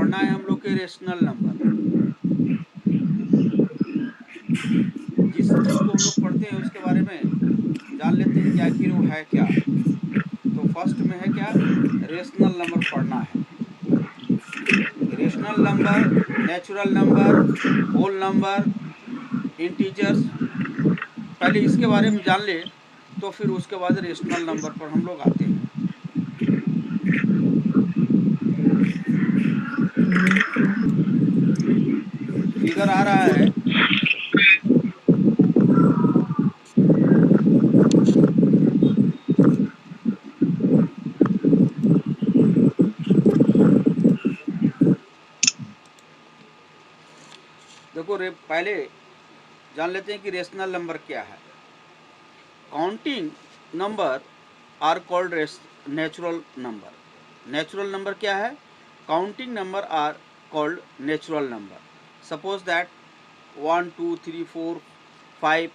पढ़ना है हम लोग के रेशनल नंबर। जिस चीज को हम लोग पढ़ते हैं उसके बारे में जान लेते हैं कि आखिर वो है क्या। तो फर्स्ट में है क्या, रेशनल नंबर पढ़ना है। Rational number, natural number, whole number, integers, पहले इसके बारे में जान ले तो फिर उसके बाद रेशनल नंबर पर हम लोग आते हैं। फिगर आ रहा है, देखो रे, पहले जान लेते हैं कि रेशनल नंबर क्या है। Counting number are called natural number. Natural number क्या है, counting number are called natural number. Suppose that 1 2 3 4 5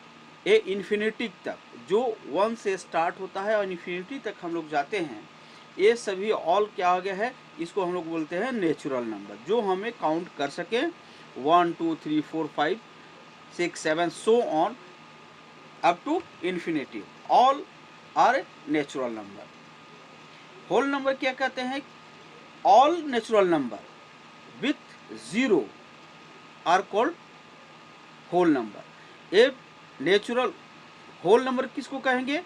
a infinity तक, जो 1 से स्टार्ट होता है और इन्फिनिटी तक हम लोग जाते हैं, ये सभी ऑल क्या हो गया है, इसको हम लोग बोलते हैं नेचुरल नंबर, जो हमें काउंट कर सके 1 2 3 4 5 6 7 so on up to infinity, all are natural number. Whole number क्या कहते हैं, all natural number with zero are called whole number. A natural whole number किसको कहेंगे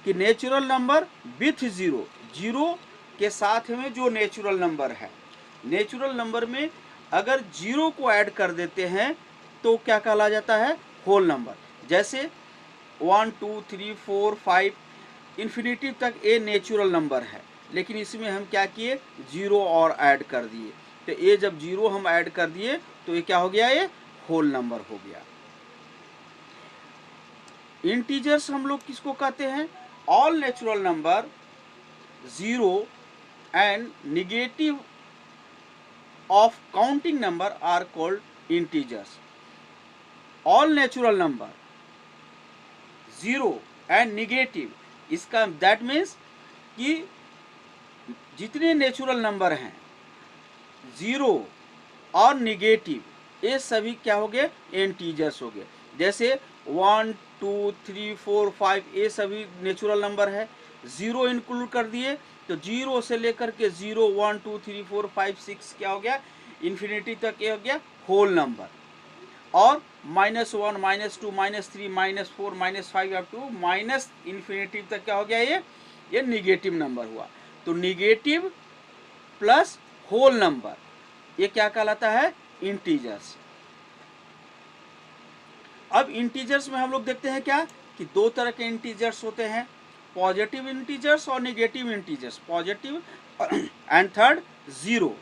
कि natural number with zero, zero के साथ में जो नेचुरल नंबर है। नेचुरल नंबर में अगर जीरो को ऐड कर देते हैं तो क्या कहला जाता है, होल नंबर। जैसे 1 2 3 4 5 इन्फिनिटी तक ए नेचुरल नंबर है, लेकिन इसमें हम क्या किए, जीरो और ऐड कर दिए। तो ये जब जीरो हम ऐड कर दिए तो ये क्या हो गया, ये होल नंबर हो गया। इंटीजर्स हम लोग किसको कहते हैं, all natural number zero and negative of counting number are called integers. All natural number zero and negative, इसका दैट मीन्स कि जितने नेचुरल नंबर हैं जीरो और निगेटिव, ये सभी क्या हो गए, इंटीजर्स हो गए। जैसे 1 2 3 4 5 ये सभी नेचुरल नंबर है, जीरो इंक्लूड कर दिए तो जीरो से लेकर के 0 1 2 3 4 5 6 क्या हो गया, इन्फिनिटी तक ये हो गया होल नंबर। और -1 -2 -3 -4 -5 अप टू माइनस इन्फिनिटी तक क्या हो गया, ये निगेटिव नंबर हुआ। तो निगेटिव प्लस होल नंबर ये क्या कहलाता है, इंटीजर्स। अब इंटीजर्स में हम लोग देखते हैं क्या कि दो तरह के इंटीजर्स होते हैं, पॉजिटिव इंटीजर्स और negative integers, positive and third zero.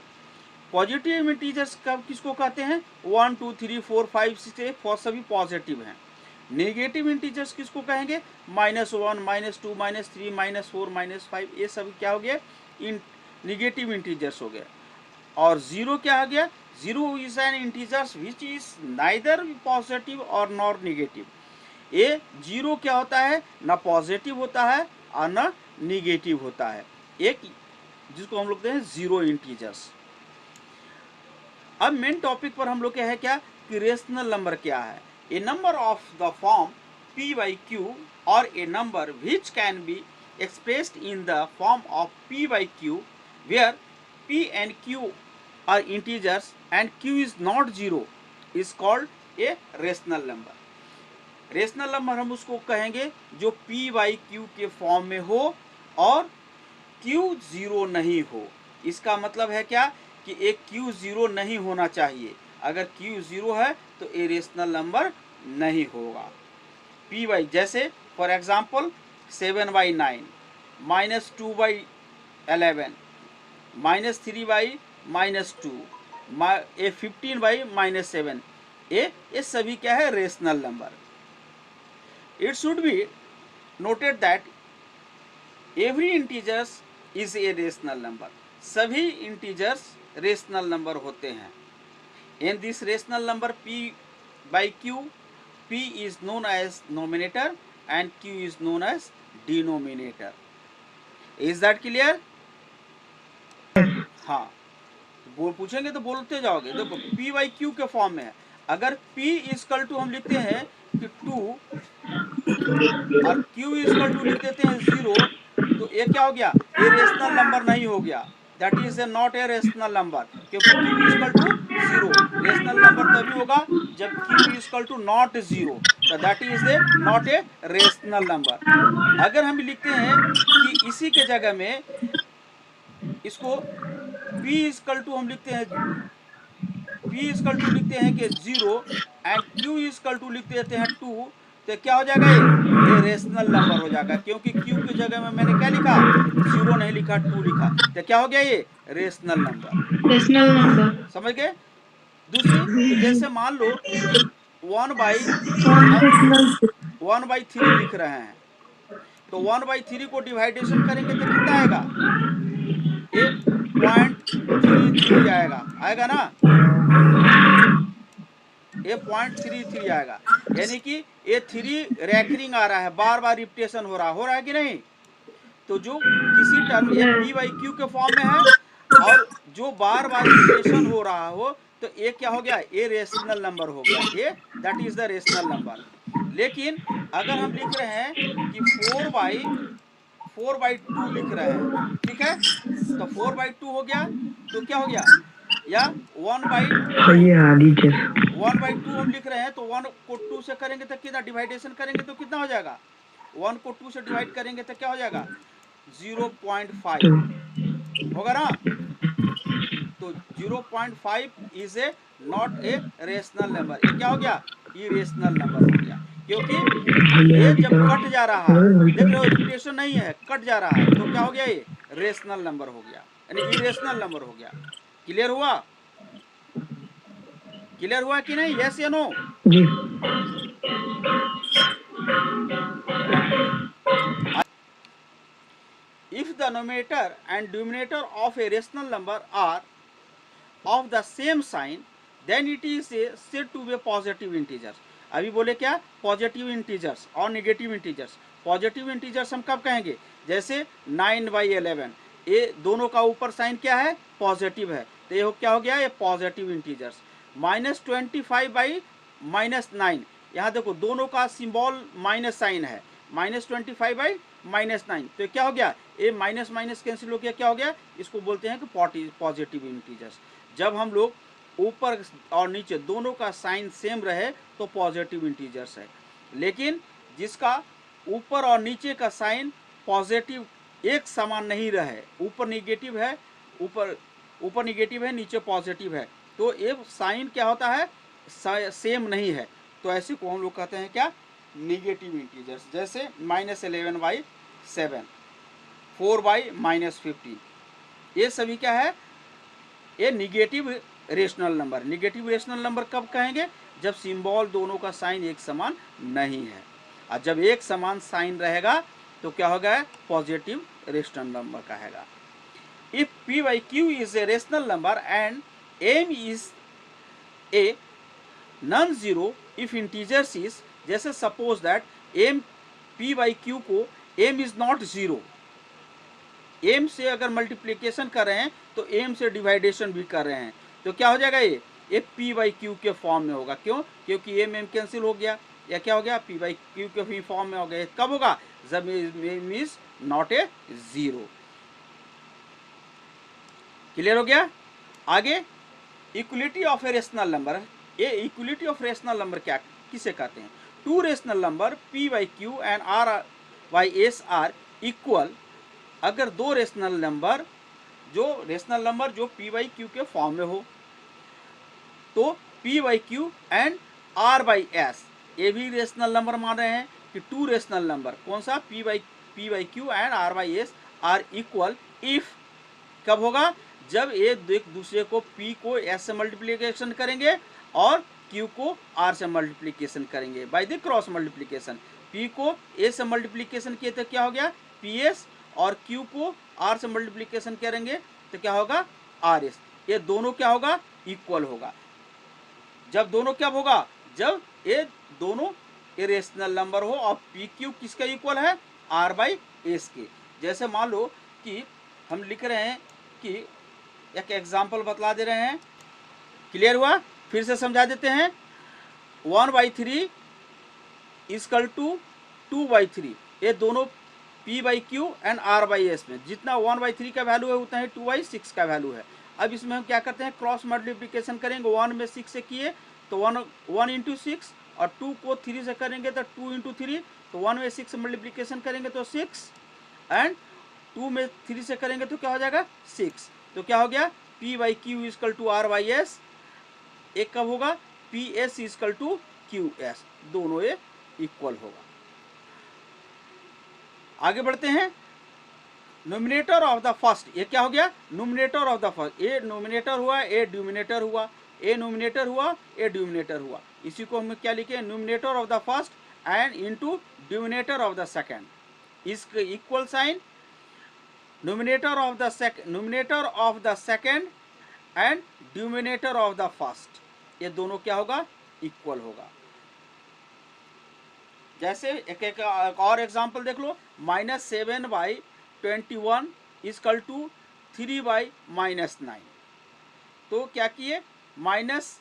Positive integers कब किसको कहते हैं, 1 2 3 4 5 6 सभी पॉजिटिव हैं। नेगेटिव इंटीजर्स किसको कहेंगे, -1 -2 -3 -4 -5 ये सभी क्या हो गया, इन निगेटिव इंटीजर्स हो गए। और जीरो क्या आ गया, zero is an integers which is neither positive और नॉर निगेटिव। ये जीरो क्या होता है, ना पॉजिटिव होता है और ना निगेटिव होता है, एक जिसको हम लोग कहते हैं जीरो इंटीजर्स। अब मेन टॉपिक पर हम लोग क्या है क्या कि रेशनल नंबर क्या है। A number of the form p by q और a number which can be expressed in the form of p by q where p and q are integers and q is not zero is called a rational number। Rational number हम उसको कहेंगे जो p by Q के form में हो और q zero नहीं हो। इसका मतलब है क्या कि एक q जीरो नहीं होना चाहिए, अगर q जीरो है तो ये रेशनल नंबर नहीं होगा। p बाई जैसे फॉर एग्जांपल 7/9 -2/11 -3/-2 ये 15/-7 ये सभी क्या है, rational number. It should be noted that every integers is a rational number. सभी इंटीजर्स रेशनल नंबर होते हैं। In this rational number p by q, p is known as nominator and q is known as denominator। is that clear? हाँ, पूछेंगे तो बोलते जाओगे। देखो P by Q के फॉर्म में है। अगर p इजकल टू हम लिखते हैं कि 2 और q इजकल टू लिख देते हैं 0, तो ये क्या हो गया, ये रेशनल नंबर नहीं हो गया, that is a not a rational number, क्योंकि q equal to 0। Rational number तभी होगा जब q इजकल टू नॉट 0, तो that is a not a rational number. अगर हम लिखते हैं कि इसी के जगह में इसको p इजकल टू हम लिखते हैं, p इजकल टू लिखते हैं कि 0 एंड q इजकल टू लिख देते हैं 2, तो क्या हो जाएगा, ये रेशनल नंबर हो जाएगा, क्योंकि q की जगह में मैंने क्या लिखा, 0 नहीं लिखा, 2 लिखा, तो क्या हो गया, ये रेशनल नंबर। Rational number. समझ गए। दूसरी, तो जैसे मान लो कि 1 बाई हम 1/3 लिख रहे हैं, तो 1/3 को डिवाइडेशन करेंगे तो कितना आएगा, ये 0.33 आएगा, आएगा ना, ये 0.33 आएगा, यानी कि ये 3 रैकरिंग आ रहा है, बार बार रिपीटेशन हो रहा है कि नहीं। तो जो किसी टर्म ये पी बाई क्यू के फॉर्म में है और जो बार बार रिपीटेशन हो रहा हो, तो ये क्या हो गया, ये रेशनल नंबर हो गया, ये that is the rational number. लेकिन अगर हम लिख रहे हैं कि 4/2 लिख रहे हैं, ठीक है, तो 4/2 हो गया, तो क्या हो गया, या 1/2, 1/2 हम लिख रहे हैं, तो 1 को 2 से करेंगे तो कितना, डिवाइडेशन करेंगे तो कितना हो जाएगा, 1 को 2 से डिवाइड करेंगे तो क्या हो जाएगा, 0.5 होगा ना। तो 0.5 is a not a rational number, ये क्या हो गया, इरेशनल नंबर हो गया, क्योंकि ये जब कट जा रहा है, देख रहे हो रिपीटेशन नहीं है, कट जा रहा है, तो क्या हो गया, ये रेशनल नंबर हो गया, यानी इरेशनल नंबर हो गया। क्लियर हुआ, क्लियर हुआ कि नहीं, यस या no. If the numerator and denominator of a rational number are of the same sign, then it is said to be a positive integers। अभी बोले क्या, पॉजिटिव इंटीजर्स और निगेटिव इंटीजर्स। पॉजिटिव इंटीजर्स हम कब कहेंगे, जैसे 9/11, ये दोनों का ऊपर साइन क्या है, पॉजिटिव है, तो ये क्या हो गया, ये पॉजिटिव इंटीजर्स। -25/-9, यहाँ देखो दोनों का सिंबल माइनस साइन है, -25/-9, तो क्या हो गया, ये माइनस माइनस कैंसिल हो गया, क्या हो गया, इसको बोलते हैं कि पॉजिटिव इंटीजर्स। जब हम लोग ऊपर और नीचे दोनों का साइन सेम रहे तो पॉजिटिव इंटीजर्स है। लेकिन जिसका ऊपर और नीचे का साइन पॉजिटिव एक समान नहीं रहे, ऊपर निगेटिव है, ऊपर निगेटिव है, नीचे पॉजिटिव है, तो ये साइन क्या होता है, सेम नहीं है, तो ऐसे को हम लोग कहते हैं क्या, निगेटिव इंटीजर्स। जैसे -11/7, 4/-15, ये सभी क्या है, ये negative rational number. Negative rational number कब कहेंगे, जब सिंबल दोनों का साइन एक समान नहीं है, और जब एक समान साइन रहेगा तो क्या होगा, पॉजिटिव रेशनल नंबर कहेगा। If p by q is a rational number and m is a non-zero if integers is, जैसे suppose that m p by q को m is not 0, m से अगर मल्टीप्लिकेशन कर रहे हैं तो m से डिवाइडेशन भी कर रहे हैं, तो क्या हो जाएगा, ये p by q के फॉर्म में होगा। क्यों, क्योंकि m कैंसिल हो गया, या क्या हो गया, p by q के फॉर्म में हो गया। कब होगा, जब m is not a 0। Clear हो गया। आगे equality of a rational number. ये इक्वलिटी ऑफ रेशनल नंबर क्या किसे कहते हैं, two rational number p by q and r by s are equal. अगर दो रेशनल नंबर जो p by q के फॉर्म में हो, तो p by q and r by s, ये भी रेशनल नंबर मान रहे हैं कि टू रेशनल नंबर, कौन सा, p by q and r by s are equal if, कब होगा, जब ये एक दूसरे को p को s से मल्टीप्लिकेशन करेंगे और q को r से मल्टीप्लिकेशन करेंगे by the cross multiplication. p को a से मल्टीप्लिकेशन किए तो क्या हो गया, ps, और q को r से मल्टीप्लिकेशन करेंगे तो क्या होगा, rs। ये दोनों क्या होगा, इक्वल होगा। जब दोनों क्या होगा, जब ये दोनों इरेशनल नंबर हो और पी क्यू किसका इक्वल है, r by s के। जैसे मान लो कि हम लिख रहे हैं कि एक एग्जाम्पल बतला दे रहे हैं। क्लियर हुआ? फिर से समझा देते हैं। 1/3 इक्वल टू 2/3, ये दोनों P/Q एंड R/S में जितना 1/3 का वैल्यू है उतना ही 2/6 का वैल्यू है। अब इसमें हम क्या करते हैं, क्रॉस मल्टीप्लिकेशन करेंगे। 1 में 6 से किए तो 1 इंटू 6, और 2 को 3 से करेंगे तो 2 इंटू 3, तो 1 में 6 मल्टीप्लिकेशन करेंगे तो 6, एंड 2 में 3 से करेंगे तो क्या हो जाएगा 6। तो क्या हो गया, P/Q इक्वल टू R/S। एक कब होगा, PS इक्वल टू QS, दोनों ये इक्वल होगा। आगे बढ़ते हैं। नोमिनेटर ऑफ द फर्स्ट, ये क्या हो गया, nominator of the first. A nominator हुआ, ए डिनोमिनेटर हुआ, ए नोमिनेटर हुआ, ए डिनोमिनेटर हुआ। इसी को हम क्या लिखे, numerator of the first and into denominator of the second, इसके equal sign numerator of the second and denominator of the first, ये दोनों क्या होगा, इक्वल होगा। जैसे एक और एग्जांपल देख लो। -7/21 इक्वल टू 3/-9। तो क्या किए, माइनस,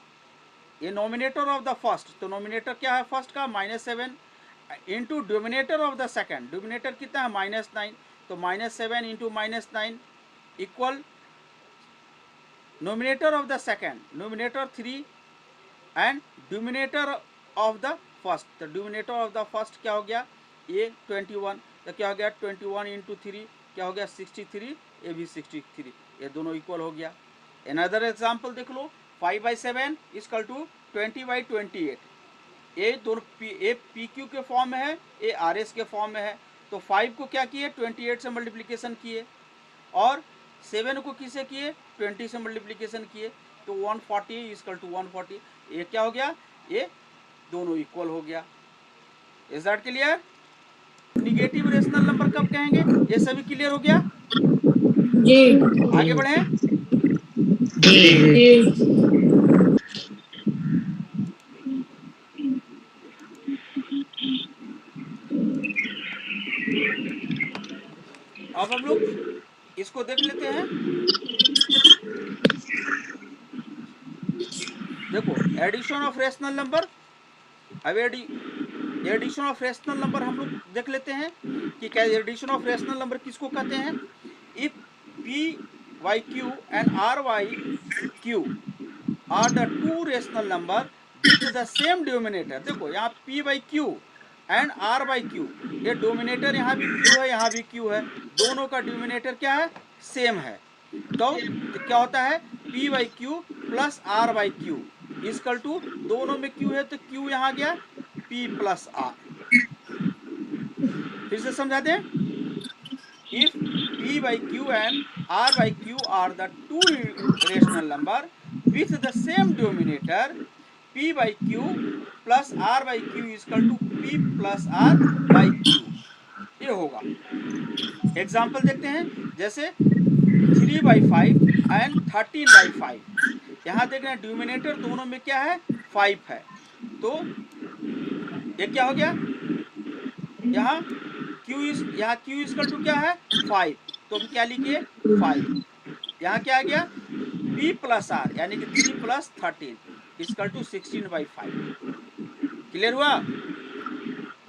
ये नोमिनेटर ऑफ द फर्स्ट, तो नोमिनेटर क्या है फर्स्ट का, -7 into denominator of the second, denominator कितना है -9, तो -7 into -9 equal nominator of the second, nominator 3 and denominator of the first, तो डिनोमिनेटर ऑफ द फर्स्ट क्या हो गया, ये 21, तो क्या हो गया 21 इंटू 3 क्या हो गया 63, ये भी 63, ये दोनों इक्वल हो गया। अनदर एग्जांपल देख लो। 5/7 इक्वल टू 20/28, ये दोनों ये PQ के फॉर्म में है, ये RS के फॉर्म में है। तो 5 को क्या किए, 28 से मल्टीप्लिकेशन किए, और 7 को किसे किए, 20 से मल्टीप्लिकेशन किए, तो 140 इक्वल टू 140, ये क्या हो गया, ये दोनों इक्वल हो गया। Is that clear? Negative rational number कब कहेंगे, ये सभी क्लियर हो गया? जी। आगे बढ़े। जी। अब हम लोग इसको देख लेते हैं। देखो, एडिशन ऑफ रेशनल नंबर। अब एडिशन ऑफ रेशनल नंबर हम लोग देख लेते हैं कि क्या एडिशन ऑफ रेशनल नंबर किसको कहते हैं। If P/Q and R/Q are the two rational number with the same denominator. देखो यहाँ P/Q एंड R/Q, ये डिनोमिनेटर यहाँ भी Q है, यहाँ भी Q है, दोनों का डिनोमिनेटर क्या है, सेम है। तो क्या होता है, P/Q plus R/Q equal to, दोनों में Q है तो Q यहाँ गया P प्लस R। फिर से समझा दें। If P/Q and R/Q are the two rational number with the same denominator, P/Q plus R/Q equal to P plus R/Q, ये होगा। एग्जाम्पल देखते हैं। जैसे 3/5 एंड 13/5, यहाँ देख रहे हैं डिनोमिनेटर दोनों में क्या है, 5 है। तो ये क्या हो गया, यहाँ Q इक्वल टू क्या है 5, तो हम क्या लिखिए 5। यहाँ क्या आ गया P प्लस R, यानी कि 3 प्लस 13 इक्वल टू 16/5। क्लियर हुआ?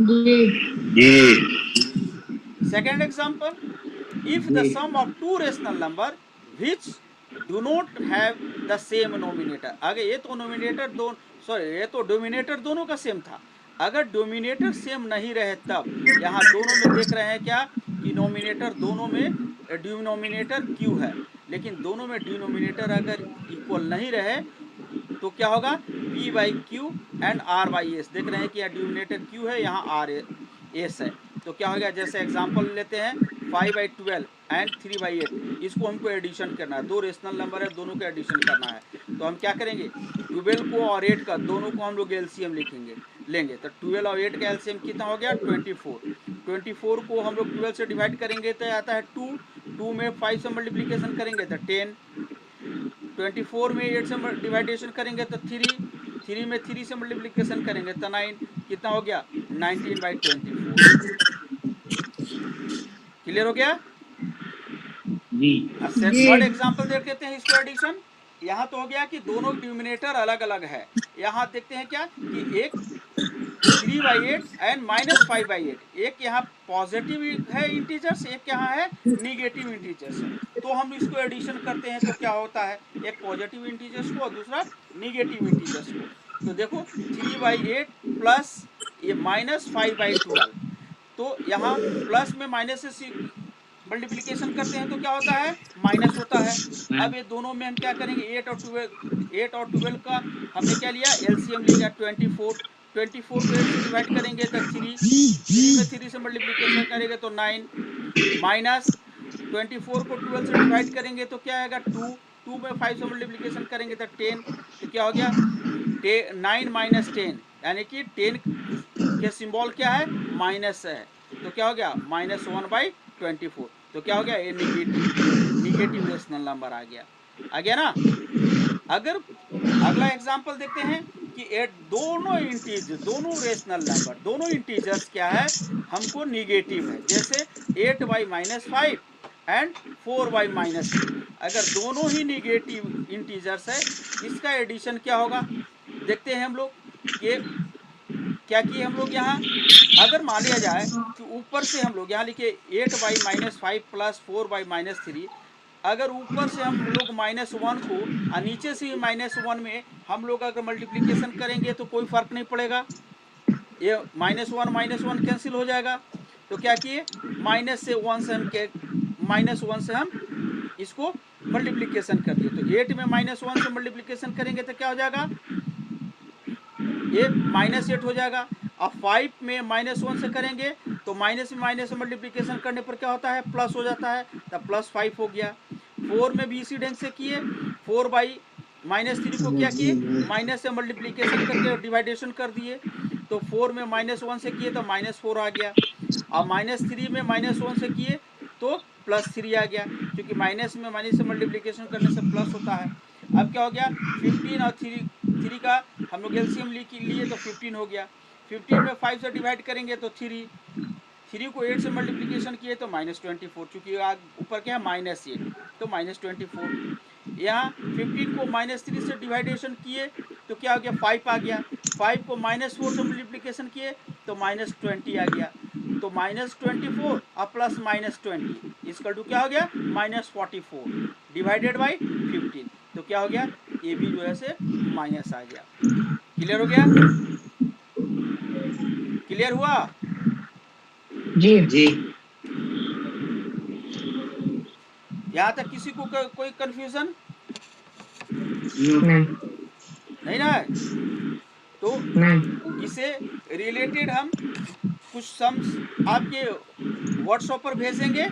जी। Second example. If the sum of two rational number which do not have the same numerator. आगे ये तो नोमिनेटर दो, सॉरी ये तो डोमिनेटर दोनों का सेम था। अगर डोमिनेटर सेम नहीं रहे तब, यहाँ दोनों में देख रहे हैं क्या कि नोमिनेटर दोनों में डिनोमिनेटर Q है, लेकिन दोनों में डिनोमिनेटर अगर इक्वल नहीं रहे तो क्या होगा, P/Q एंड R/S। देख रहे हैं कि यहाँ डिनोमिनेटर Q है, यहाँ RS है, तो क्या हो गया। जैसे एग्जांपल लेते हैं 5/12 एंड 3/8, इसको हमको एडिशन करना है, दो रेशनल नंबर है, दोनों को एडिशन करना है। तो हम क्या करेंगे, 12 को और 8 का दोनों को हम लोग LCM लेंगे। तो 12 और 8 का LCM कितना हो गया 24। 24 को हम लोग 12 से डिवाइड करेंगे तो आता है 2 में 5 से मल्टीप्लीकेशन करेंगे तो 10, 24 में 8 से डिवाइडेशन करेंगे तो 3 में 3 से मल्टीप्लीकेशन करेंगे तो 9, कितना हो गया 19/24। क्लियर हो गया? जी थर्ड एग्जाम्पल देख लेते हैं इसको एडिशन। यहाँ तो हो गया कि दोनों डिनोमिनेटर अलग अलग है। यहाँ देखते हैं क्या कि एक 3/8 एंड -5/8, एक यहाँ पॉजिटिव है इंटीजर्स, एक यहाँ है निगेटिव इंटीजर्स है। तो हम इसको एडिशन करते हैं तो क्या होता है, एक पॉजिटिव इंटीजर्स को और दूसरा निगेटिव इंटीजर्स को। तो देखो 3/8 प्लस ये -5/12, तो यहाँ प्लस में माइनस से मल्टीप्लीकेशन करते हैं तो क्या होता है, माइनस होता है। अब ये दोनों में हम क्या करेंगे, 8 और 12 का हमने क्या लिया, एलसीएम लिया 24। 24 को 8 से डिवाइड करेंगे तो 3 में 3 से मल्टीप्लीकेशन करेंगे तो 9, माइनस 24 को 12 से डिवाइड करेंगे तो क्या आएगा 2 में 5 से मल्टीप्लीकेशन करेंगे तो 10। तो क्या हो गया 9 माइनस 10, यानी कि 10 के सिंबल क्या है, माइनस है। तो क्या हो गया -1/24। तो क्या हो गया, ये निगेटिव रेशनल नंबर आ गया ना। अगर अगला एग्जांपल देखते हैं कि दोनों रेशनल नंबर, दोनों इंटीजर्स क्या है, हमको निगेटिव है। जैसे 8/-5 एंड 4/-3, अगर दोनों ही निगेटिव इंटीजर्स है, इसका एडिशन क्या होगा, देखते हैं हम लोग कि क्या किए हम लोग। यहाँ अगर मान लिया जाए कि ऊपर से हम लोग यहाँ लिखे 8/-5 प्लस 4/-3, अगर ऊपर से हम लोग -1 को और नीचे से -1 में हम लोग अगर मल्टीप्लिकेशन करेंगे तो कोई फर्क नहीं पड़ेगा, ये -1 कैंसिल हो जाएगा। तो क्या किए, -1 से हम इसको मल्टीप्लिकेशन कर दिए। तो 8 में -1 से मल्टीप्लिकेशन करेंगे तो क्या हो जाएगा, ये -8 हो जाएगा। अब 5 में -1 से करेंगे तो माइनस में माइनस से मल्टीप्लिकेशन करने पर क्या होता है, प्लस हो जाता है, तब +5 हो गया। 4 में भी इसी ढंग से किए, 4/-3 को क्या किए, माइनस से मल्टीप्लिकेशन करके डिवाइडेशन कर दिए। तो 4 में -1 से किए तो -4 आ गया। अब -3 में -1 से किए तो +3 आ गया, क्योंकि माइनस में माइनस से मल्टीप्लिकेशन करने से प्लस होता है। अब क्या हो गया, 15 और 3 का हम लोग एलसीएम लिए तो 15 हो गया। 15 में 5 से डिवाइड करेंगे तो 3 को 8 से मल्टीप्लिकेशन किए तो -24, चूँकि ऊपर क्या है -8 तो -24। यहाँ 15 को -3 से डिवाइडेशन किए तो क्या हो गया, 5 आ गया। 5 को -4 से मल्टीप्लिकेशन किए तो -20 आ गया। तो -24 और प्लस -20 इसका टू क्या हो गया, -44 डिवाइडेड बाई 15। तो क्या हो गया, ये भी जो है से माइनस आ गया। क्लियर हो गया, क्लियर हुआ जी जी यहाँ तक किसी को कोई कंफ्यूजन नहीं नहीं ना है। तो नहीं इसे रिलेटेड हम कुछ सम्स आपके व्हाट्सएप पर भेजेंगे,